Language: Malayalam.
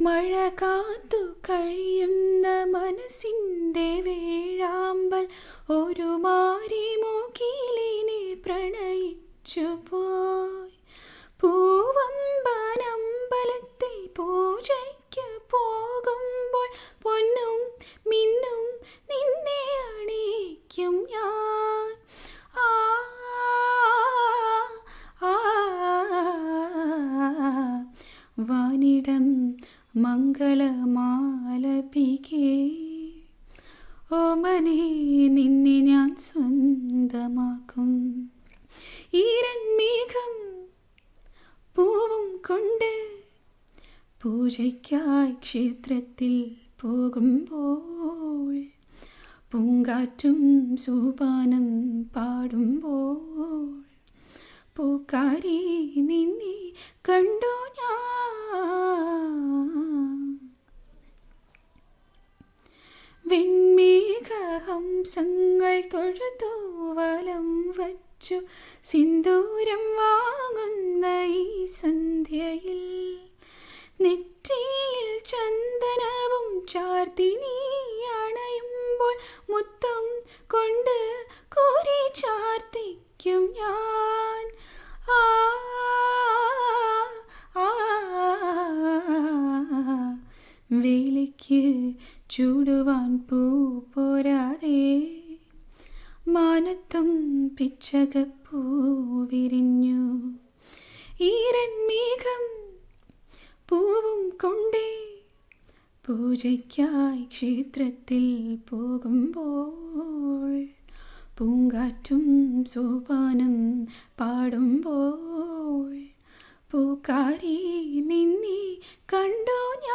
മഴ കാത്തു കഴിയുന്ന മനസ്സിൻ്റെ വേഴാമ്പൽ ഒരു മാരിമുകിലിനെ പ്രണയിച്ചു പോയി. പൂവമ്പനമ്പലത്തിൽ പൂജയ്ക്ക് പോകുമ്പോൾ പൊന്നും മിന്നും നിന്നെ അണിയിക്കും ഞാൻ. ആ ആ വാനിടം മംഗളമാലപികേ, ഓമനേ നിന്നെ ഞാൻ സ്വന്തമാക്കും. ഈരന്മേഘം പൂവും കൊണ്ട് പൂജയ്ക്കായി ക്ഷേത്രത്തിൽ പോകുമ്പോൾ, പൂങ്കാറ്റും സോപാനം പാടുമ്പോൾ, പൂക്കാരി നിന്നെ കണ്ടു ഞാൻ. വെൺമേഘഹംസങ്ങൾ തൊഴുതു വലം വച്ചു സിന്ദൂരം വാങ്ങുന്ന ഈ സന്ധ്യയിൽ, നെറ്റിയിൽ ചന്ദനവും ചാർത്തി നീ അണയുമ്പോൾ മുത്തം കൊണ്ട് കോരി ചാർത്തിക്കും ഞാൻ. ആ വേലിക്ക് ചൂടുവാൻ പൂ പോരാതെ മാനത്തും പിച്ചകപ്പൂ വിരിഞ്ഞു. ഈരന്മേഘം പൂവും കൊണ്ടേ പൂജയ്ക്കായി ക്ഷേത്രത്തിൽ പോകുമ്പോൾ, പൂങ്കാറ്റും സോപാനം പാടുമ്പോൾ, പൂക്കാരി നിന്നെ കണ്ടു ഞാൻ.